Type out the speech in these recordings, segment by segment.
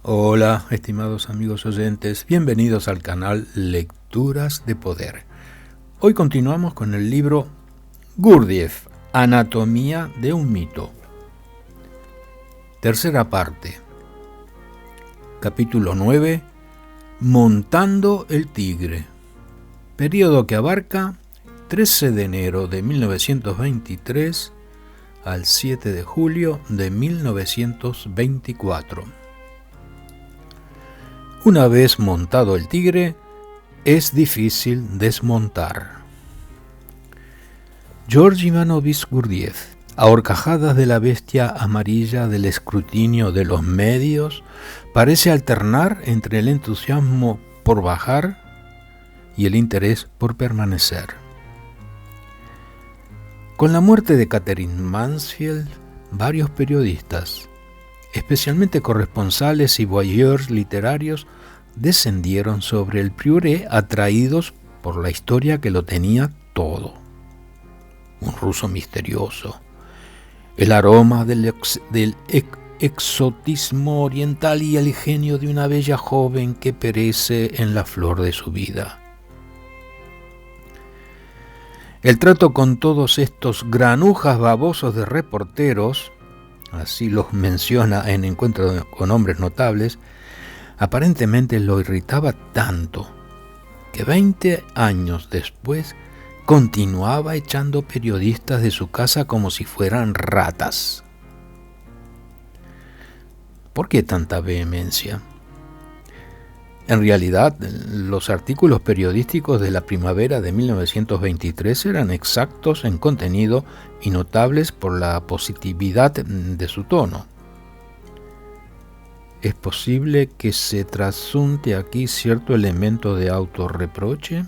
Hola, estimados amigos oyentes, bienvenidos al canal Lecturas de Poder. Hoy continuamos con el libro Gurdjieff, Anatomía de un mito. Tercera parte. Capítulo 9. Montando el tigre. Periodo que abarca 13 de enero de 1923 al 7 de julio de 1924. Una vez montado el tigre, es difícil desmontar. Georgi Ivanovich Gurdjieff, a horcajadas de la bestia amarilla del escrutinio de los medios, parece alternar entre el entusiasmo por bajar y el interés por permanecer. Con la muerte de Catherine Mansfield, varios periodistas, especialmente corresponsales y voyeurs literarios, descendieron sobre el Prioré atraídos por la historia que lo tenía todo. Un ruso misterioso, el aroma del exotismo oriental y el genio de una bella joven que perece en la flor de su vida. El trato con todos estos granujas babosos de reporteros, así los menciona en Encuentro con Hombres Notables, aparentemente lo irritaba tanto que 20 años después continuaba echando periodistas de su casa como si fueran ratas. ¿Por qué tanta vehemencia? En realidad, los artículos periodísticos de la primavera de 1923 eran exactos en contenido y notables por la positividad de su tono. ¿Es posible que se trasunte aquí cierto elemento de autorreproche?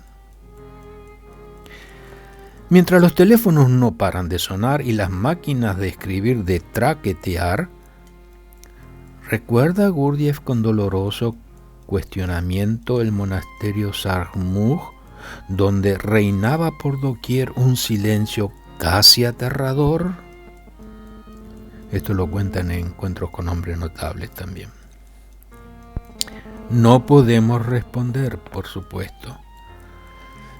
Mientras los teléfonos no paran de sonar y las máquinas de escribir de traquetear, recuerda Gurdjieff con doloroso cuestionamiento el monasterio Sargmug, donde reinaba por doquier un silencio casi aterrador. Esto lo cuentan en Encuentros con Hombres Notables también. No podemos responder, por supuesto,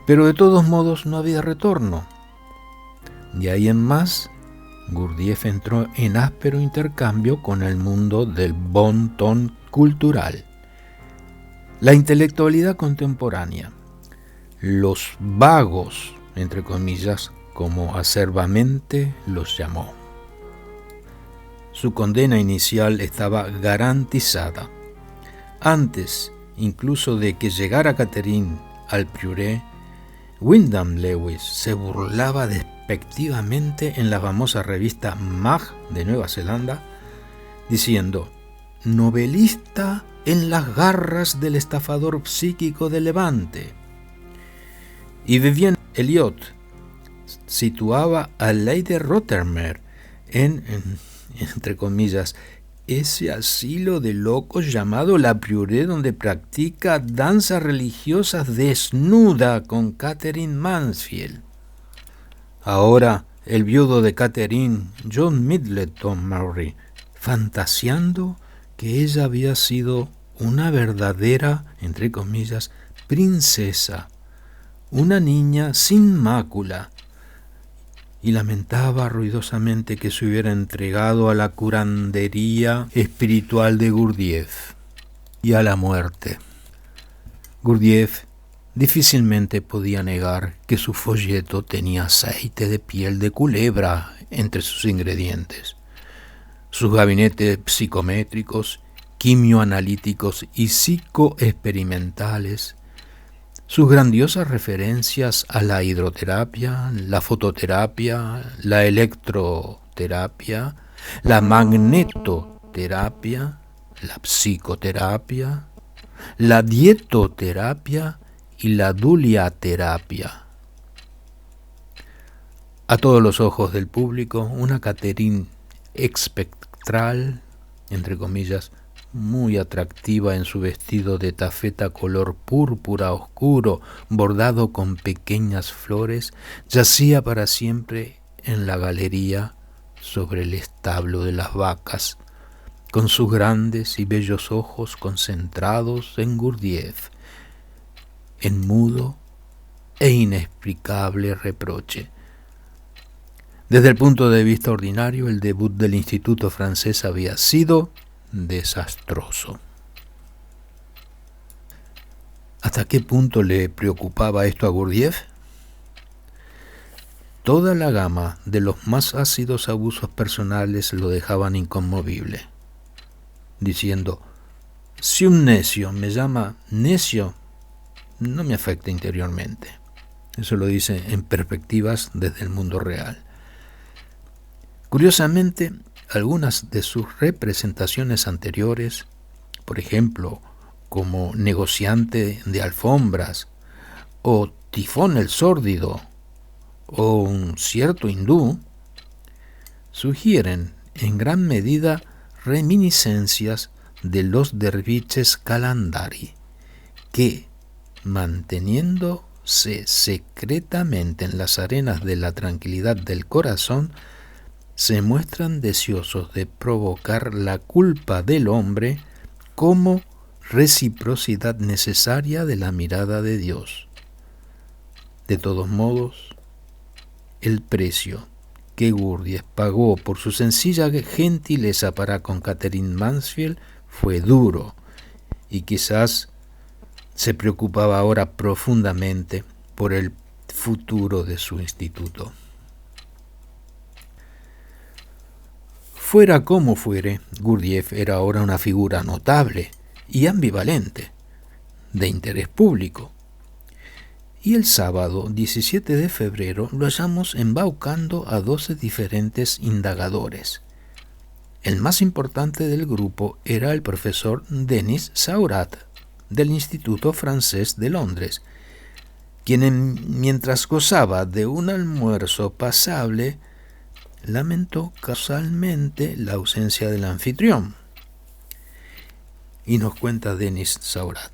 pero de todos modos no había retorno. De ahí en más, Gurdjieff entró en áspero intercambio con el mundo del bon ton cultural, la intelectualidad contemporánea, los vagos, entre comillas, como acerbamente los llamó. Su condena inicial estaba garantizada. Antes, incluso de que llegara Catherine al Prioré, Wyndham Lewis se burlaba despectivamente en la famosa revista Mag de Nueva Zelanda, diciendo: novelista en las garras del estafador psíquico de Levante. Y Vivienne Eliot situaba a Lady Rothermere entre comillas, ese asilo de locos llamado La Prioré, donde practica danzas religiosas desnuda con Catherine Mansfield. Ahora, el viudo de Catherine, John Middleton Murray, fantaseando que ella había sido una verdadera, entre comillas, princesa, una niña sin mácula, y lamentaba ruidosamente que se hubiera entregado a la curandería espiritual de Gurdjieff y a la muerte. Gurdjieff difícilmente podía negar que su folleto tenía aceite de piel de culebra entre sus ingredientes. Sus gabinetes psicométricos, quimioanalíticos y psicoexperimentales, sus grandiosas referencias a la hidroterapia, la fototerapia, la electroterapia, la magnetoterapia, la psicoterapia, la dietoterapia y la duliaterapia. A todos los ojos del público, una Catherine espectral, entre comillas, muy atractiva en su vestido de tafeta color púrpura oscuro, bordado con pequeñas flores, yacía para siempre en la galería sobre el establo de las vacas, con sus grandes y bellos ojos concentrados en Gurdjieff, en mudo e inexplicable reproche. Desde el punto de vista ordinario, el debut del Instituto francés había sido desastroso. ¿Hasta qué punto le preocupaba esto a Gurdjieff? Toda la gama de los más ácidos abusos personales lo dejaban inconmovible, diciendo: si un necio me llama necio, no me afecta interiormente. Eso lo dice en Perspectivas desde el mundo real. Curiosamente, algunas de sus representaciones anteriores, por ejemplo, como Negociante de Alfombras, o Tifón el Sórdido, o Un cierto hindú, sugieren en gran medida reminiscencias de los derviches Kalandari, que, manteniéndose secretamente en las arenas de la tranquilidad del corazón, se muestran deseosos de provocar la culpa del hombre como reciprocidad necesaria de la mirada de Dios. De todos modos, el precio que Gurdjieff pagó por su sencilla gentileza para con Catherine Mansfield fue duro, y quizás se preocupaba ahora profundamente por el futuro de su instituto. Fuera como fuere, Gurdjieff era ahora una figura notable y ambivalente, de interés público. Y el sábado 17 de febrero lo hallamos embaucando a 12 diferentes indagadores. El más importante del grupo era el profesor Denis Seurat, del Instituto Francés de Londres, quien mientras gozaba de un almuerzo pasable, lamentó casualmente la ausencia del anfitrión. Y nos cuenta Denis Seurat: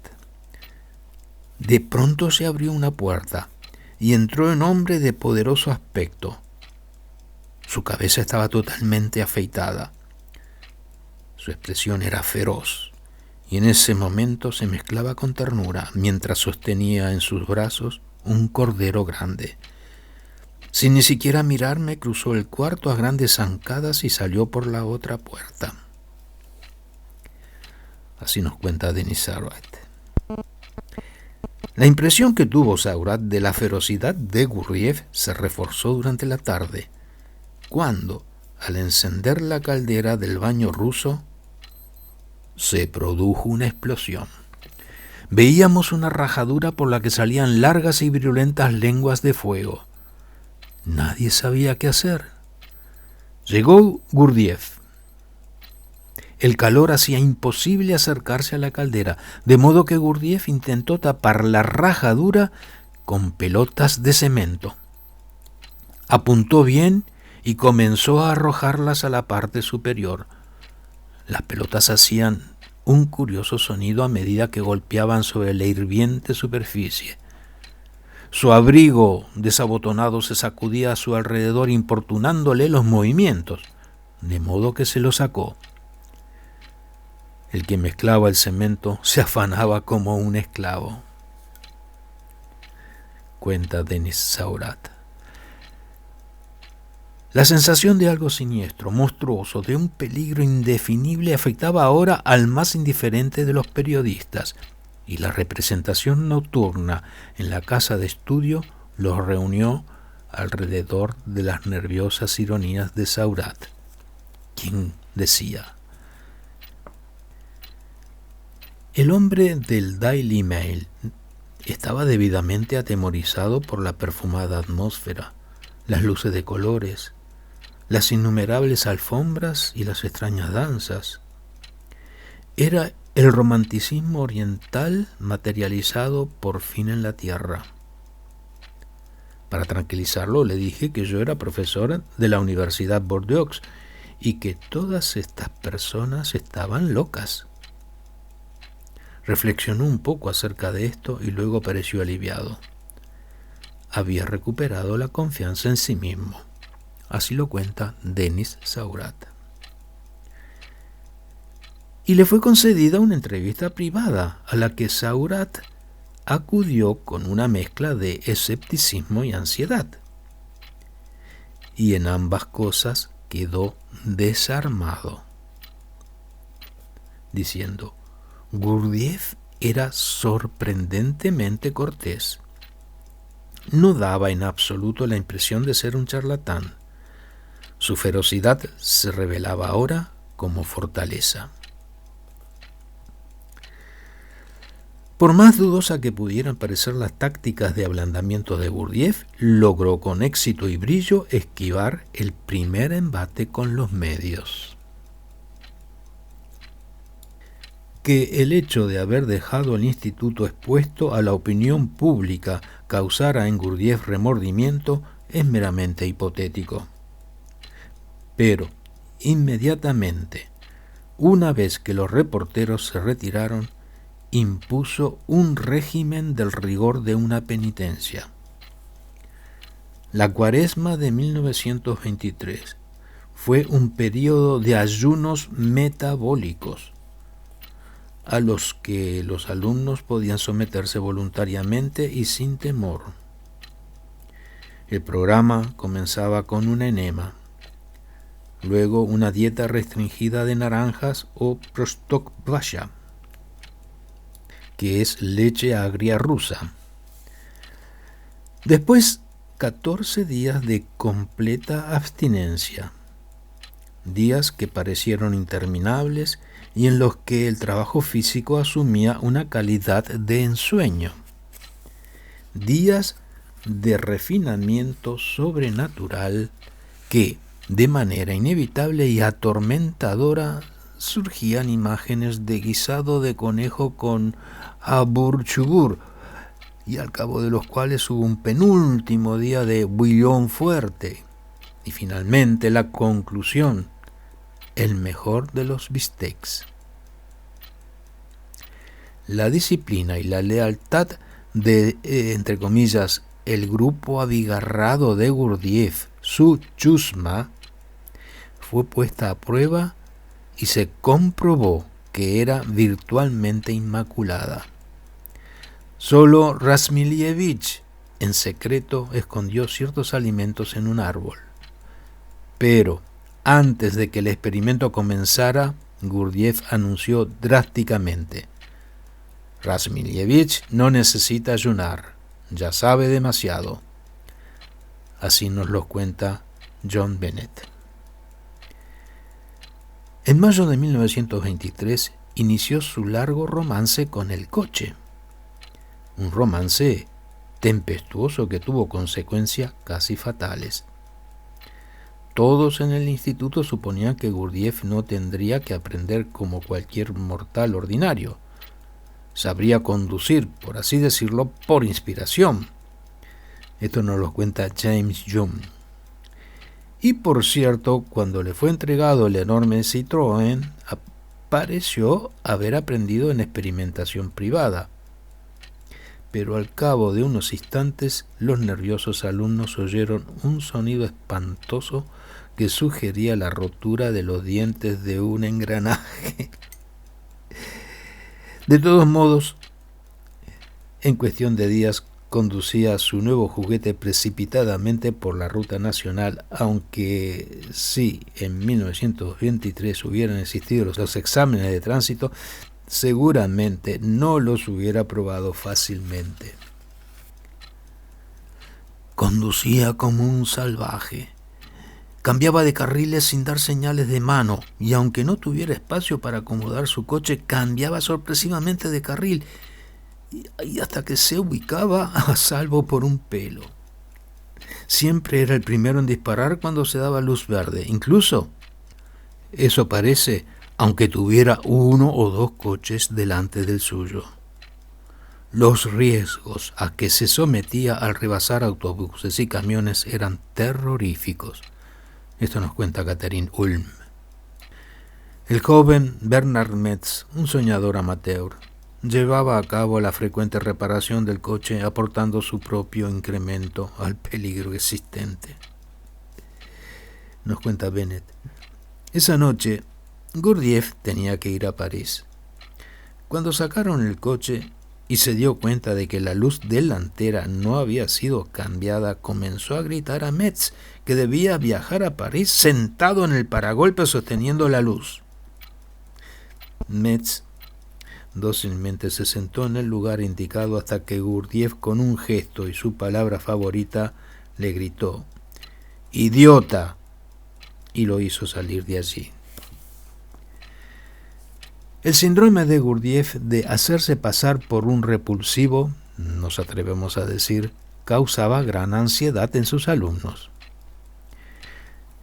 de pronto se abrió una puerta y entró un hombre de poderoso aspecto. Su cabeza estaba totalmente afeitada. Su expresión era feroz, y en ese momento se mezclaba con ternura mientras sostenía en sus brazos un cordero grande. Sin ni siquiera mirarme, cruzó el cuarto a grandes zancadas y salió por la otra puerta. Así nos cuenta Denis Seurat. La impresión que tuvo Seurat de la ferocidad de Gurdjieff se reforzó durante la tarde, cuando, al encender la caldera del baño ruso, se produjo una explosión. Veíamos una rajadura por la que salían largas y virulentas lenguas de fuego. Nadie sabía qué hacer. Llegó Gurdjieff. El calor hacía imposible acercarse a la caldera, de modo que Gurdjieff intentó tapar la rajadura con pelotas de cemento. Apuntó bien y comenzó a arrojarlas a la parte superior. Las pelotas hacían un curioso sonido a medida que golpeaban sobre la hirviente superficie. Su abrigo desabotonado se sacudía a su alrededor, importunándole los movimientos, de modo que se lo sacó. El que mezclaba el cemento se afanaba como un esclavo. Cuenta Denis Seurat. La sensación de algo siniestro, monstruoso, de un peligro indefinible afectaba ahora al más indiferente de los periodistas, y la representación nocturna en la casa de estudio los reunió alrededor de las nerviosas ironías de Seurat, quien decía: el hombre del Daily Mail estaba debidamente atemorizado por la perfumada atmósfera, las luces de colores, las innumerables alfombras y las extrañas danzas. Era el romanticismo oriental materializado por fin en la tierra. Para tranquilizarlo le dije que yo era profesor de la Universidad Bordeaux y que todas estas personas estaban locas. Reflexionó un poco acerca de esto y luego pareció aliviado. Había recuperado la confianza en sí mismo. Así lo cuenta Denis Seurat. y le fue concedida una entrevista privada a la que Seurat acudió con una mezcla de escepticismo y ansiedad. Y en ambas cosas quedó desarmado, diciendo: Gurdjieff era sorprendentemente cortés. No daba en absoluto la impresión de ser un charlatán. Su ferocidad se revelaba ahora como fortaleza. Por más dudosa que pudieran parecer las tácticas de ablandamiento de Gurdjieff, logró con éxito y brillo esquivar el primer embate con los medios. Que el hecho de haber dejado el instituto expuesto a la opinión pública causara en Gurdjieff remordimiento es meramente hipotético. Pero, inmediatamente, una vez que los reporteros se retiraron, impuso un régimen del rigor de una penitencia. La Cuaresma de 1923 fue un periodo de ayunos metabólicos, a los que los alumnos podían someterse voluntariamente y sin temor. El programa comenzaba con un enema, luego una dieta restringida de naranjas o prostokvasha, que es leche agria rusa. Después, 14 días de completa abstinencia, días que parecieron interminables y en los que el trabajo físico asumía una calidad de ensueño. Días de refinamiento sobrenatural que, de manera inevitable y atormentadora, surgían imágenes de guisado de conejo con abur chubur, y al cabo de los cuales hubo un penúltimo día de bullón fuerte, y finalmente la conclusión: el mejor de los bistecs. La disciplina y la lealtad de, entre comillas, el grupo abigarrado de Gurdjieff, su chusma, fue puesta a prueba y se comprobó que era virtualmente inmaculada. Solo Razmilievich, en secreto, escondió ciertos alimentos en un árbol. Pero, antes de que el experimento comenzara, Gurdjieff anunció drásticamente: Razmilievich no necesita ayunar, ya sabe demasiado. Así nos lo cuenta John Bennett. En mayo de 1923 inició su largo romance con el coche. Un romance tempestuoso que tuvo consecuencias casi fatales. Todos en el instituto suponían que Gurdjieff no tendría que aprender como cualquier mortal ordinario. Sabría conducir, por así decirlo, por inspiración. Esto nos lo cuenta James Hume. Y por cierto, cuando le fue entregado el enorme Citroën, pareció haber aprendido en experimentación privada. Pero al cabo de unos instantes, los nerviosos alumnos oyeron un sonido espantoso que sugería la rotura de los dientes de un engranaje. De todos modos, en cuestión de días conducía su nuevo juguete precipitadamente por la ruta nacional, aunque si en 1923 hubieran existido los exámenes de tránsito, seguramente no los hubiera aprobado fácilmente. Conducía como un salvaje. Cambiaba de carriles sin dar señales de mano, y aunque no tuviera espacio para acomodar su coche, cambiaba sorpresivamente de carril, y hasta que se ubicaba a salvo por un pelo. Siempre era el primero en disparar cuando se daba luz verde. Incluso, eso parece, aunque tuviera uno o dos coches delante del suyo. Los riesgos a que se sometía al rebasar autobuses y camiones eran terroríficos. Esto nos cuenta Catherine Ulm. El joven Bernard Metz, un soñador amateur, llevaba a cabo la frecuente reparación del coche, aportando su propio incremento al peligro existente. Nos cuenta Bennett. Esa noche, Gurdjieff tenía que ir a París. Cuando sacaron el coche y se dio cuenta de que la luz delantera no había sido cambiada, comenzó a gritar a Metz que debía viajar a París sentado en el paragolpe sosteniendo la luz. Metz dócilmente se sentó en el lugar indicado hasta que Gurdjieff, con un gesto y su palabra favorita, le gritó «¡Idiota!» y lo hizo salir de allí. El síndrome de Gurdjieff de hacerse pasar por un repulsivo, nos atrevemos a decir, causaba gran ansiedad en sus alumnos.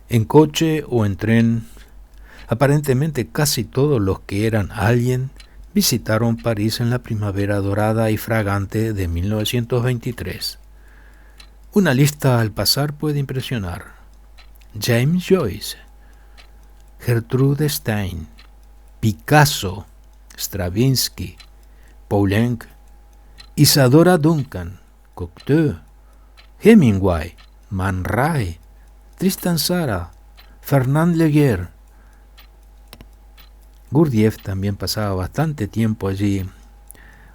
En coche o en tren, aparentemente casi todos los que eran alguien visitaron París en la primavera dorada y fragante de 1923. Una lista al pasar puede impresionar. James Joyce, Gertrude Stein, Picasso, Stravinsky, Poulenc, Isadora Duncan, Cocteau, Hemingway, Man Ray, Tristan Tzara, Fernand Léger. Gurdjieff también pasaba bastante tiempo allí,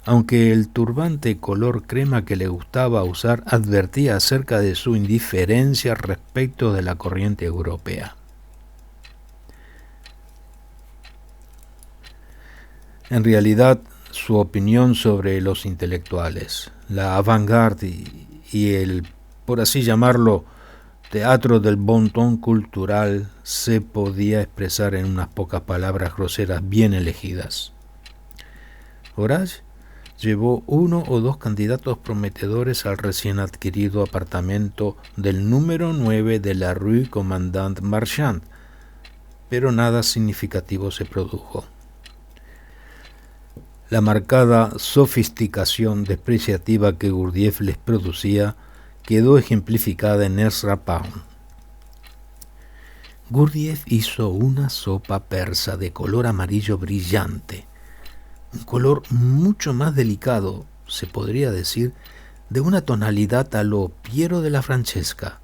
aunque el turbante color crema que le gustaba usar advertía acerca de su indiferencia respecto de la corriente europea. En realidad, su opinión sobre los intelectuales, la avant-garde y el, por así llamarlo, teatro del bon ton cultural se podía expresar en unas pocas palabras groseras bien elegidas. Horace llevó 1 o 2 candidatos prometedores al recién adquirido apartamento del número 9 de la Rue Commandant Marchand, pero nada significativo se produjo. La marcada sofisticación despreciativa que Gurdjieff les producía quedó ejemplificada en Ezra Pound. Gurdjieff hizo una sopa persa de color amarillo brillante, un color mucho más delicado, se podría decir, de una tonalidad a lo Piero de la Francesca,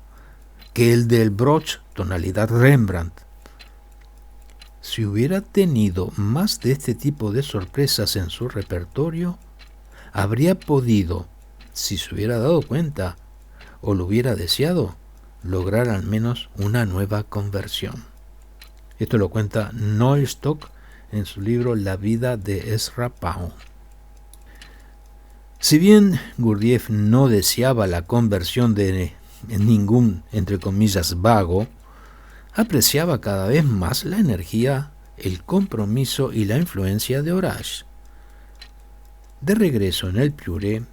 que el del Broch, tonalidad Rembrandt. Si hubiera tenido más de este tipo de sorpresas en su repertorio, habría podido, si se hubiera dado cuenta o lo hubiera deseado, lograr al menos una nueva conversión. Esto lo cuenta Noel Stock en su libro La vida de Ezra Pound. Si bien Gurdjieff no deseaba la conversión de ningún, entre comillas, vago, apreciaba cada vez más la energía, el compromiso y la influencia de Horace. De regreso en el Piure,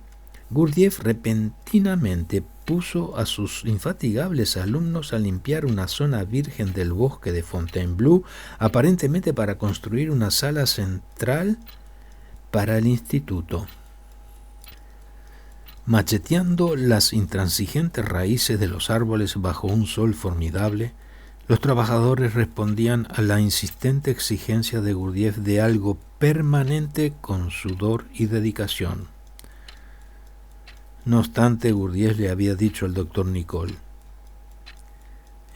Gurdjieff repentinamente puso a sus infatigables alumnos a limpiar una zona virgen del bosque de Fontainebleau, aparentemente para construir una sala central para el instituto. Macheteando las intransigentes raíces de los árboles bajo un sol formidable, los trabajadores respondían a la insistente exigencia de Gurdjieff de algo permanente con sudor y dedicación. No obstante, Gurdjieff le había dicho al doctor Nicole: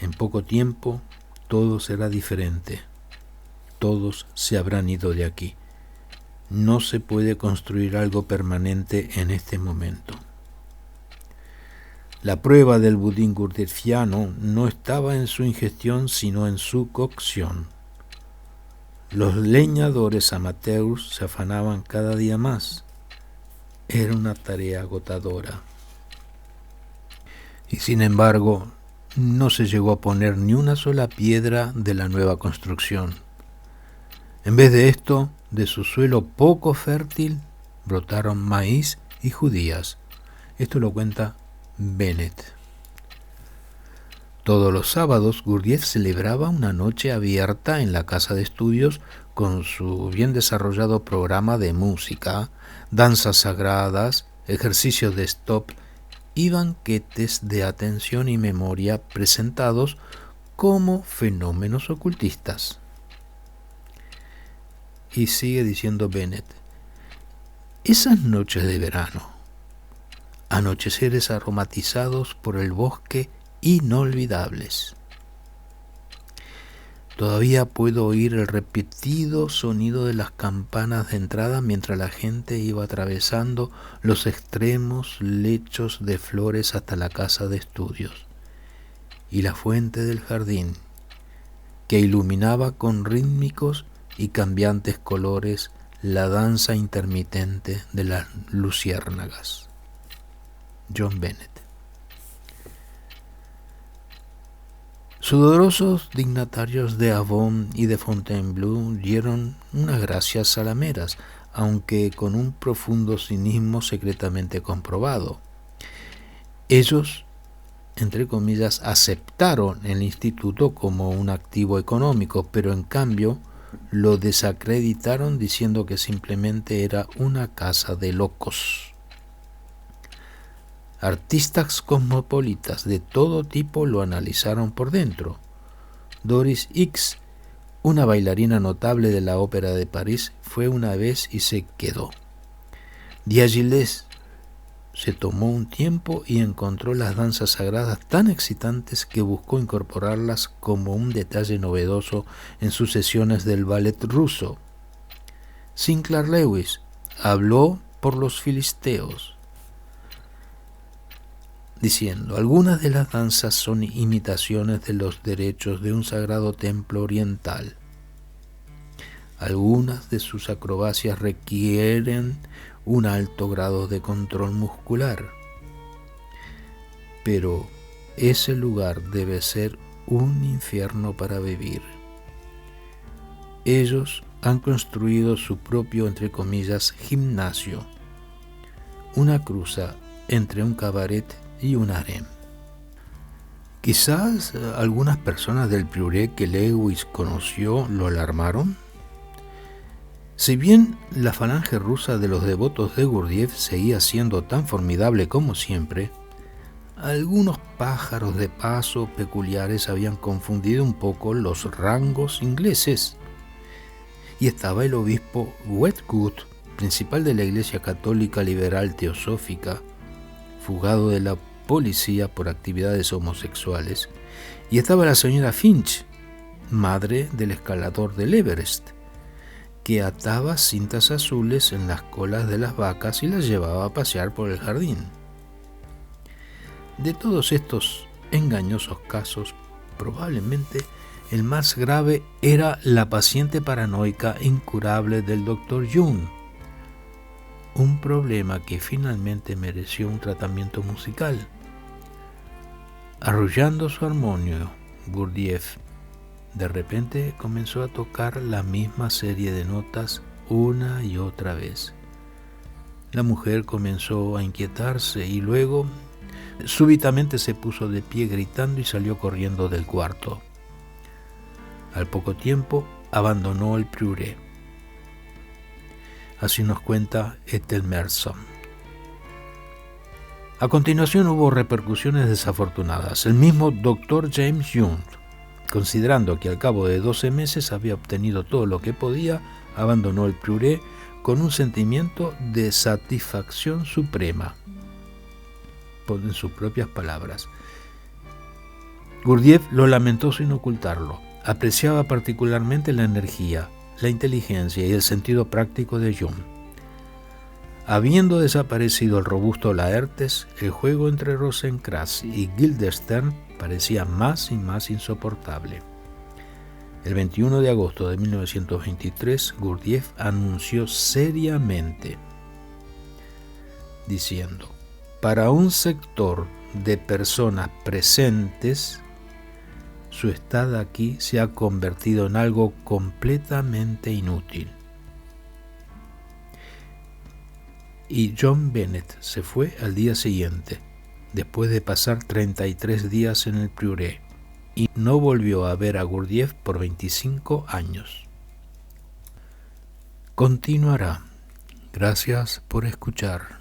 en poco tiempo todo será diferente. Todos se habrán ido de aquí. No se puede construir algo permanente en este momento. La prueba del budín gurdjieffiano no estaba en su ingestión, sino en su cocción. Los leñadores amateurs se afanaban cada día más. Era una tarea agotadora. Y sin embargo, no se llegó a poner ni una sola piedra de la nueva construcción. En vez de esto, de su suelo poco fértil, brotaron maíz y judías. Esto lo cuenta Bennett. Todos los sábados, Gurdjieff celebraba una noche abierta en la casa de estudios con su bien desarrollado programa de música, danzas sagradas, ejercicios de stop y banquetes de atención y memoria presentados como fenómenos ocultistas. Y sigue diciendo Bennett: esas noches de verano, anocheceres aromatizados por el bosque inolvidables. Todavía puedo oír el repetido sonido de las campanas de entrada mientras la gente iba atravesando los extremos lechos de flores hasta la casa de estudios y la fuente del jardín, que iluminaba con rítmicos y cambiantes colores la danza intermitente de las luciérnagas. John Bennett. Sudorosos dignatarios de Avon y de Fontainebleau dieron unas gracias salameras, aunque con un profundo cinismo secretamente comprobado. Ellos, entre comillas, aceptaron el instituto como un activo económico, pero en cambio lo desacreditaron diciendo que simplemente era una casa de locos. Artistas cosmopolitas de todo tipo lo analizaron por dentro. Doris Hicks, una bailarina notable de la Ópera de París, fue una vez y se quedó. Diaghilev se tomó un tiempo y encontró las danzas sagradas tan excitantes que buscó incorporarlas como un detalle novedoso en sus sesiones del ballet ruso. Sinclair Lewis habló por los filisteos, diciendo: algunas de las danzas son imitaciones de los derechos de un sagrado templo oriental. Algunas de sus acrobacias requieren un alto grado de control muscular, pero ese lugar debe ser un infierno para vivir. Ellos han construido su propio, entre comillas, gimnasio, una cruza entre un cabaret y un harem. Quizás algunas personas del Prioré que Lewis conoció lo alarmaron. Si bien la falange rusa de los devotos de Gurdjieff seguía siendo tan formidable como siempre, algunos pájaros de paso peculiares habían confundido un poco los rangos ingleses. Y estaba el obispo Wedgwood, principal de la Iglesia Católica Liberal Teosófica, fugado de la policía por actividades homosexuales, y estaba la señora Finch, madre del escalador del Everest, que ataba cintas azules en las colas de las vacas y las llevaba a pasear por el jardín. De todos estos engañosos casos, probablemente el más grave era la paciente paranoica incurable del Dr. Jung, un problema que finalmente mereció un tratamiento musical. Arrullando su armonio, Gurdjieff de repente comenzó a tocar la misma serie de notas una y otra vez. La mujer comenzó a inquietarse y luego súbitamente se puso de pie gritando y salió corriendo del cuarto. Al poco tiempo abandonó el Prioré. Así nos cuenta Ethel Merson. A continuación hubo repercusiones desafortunadas. El mismo Dr. James Jung, considerando que al cabo de 12 meses había obtenido todo lo que podía, abandonó el Prioré con un sentimiento de satisfacción suprema, en sus propias palabras. Gurdjieff lo lamentó sin ocultarlo. Apreciaba particularmente la energía, la inteligencia y el sentido práctico de Jung. Habiendo desaparecido el robusto Laertes, el juego entre Rosenkranz y Guildenstern parecía más y más insoportable. El 21 de agosto de 1923, Gurdjieff anunció seriamente, diciendo: para un sector de personas presentes, su estada aquí se ha convertido en algo completamente inútil. Y John Bennett se fue al día siguiente, después de pasar 33 días en el Prioré, y no volvió a ver a Gurdjieff por 25 años. Continuará. Gracias por escuchar.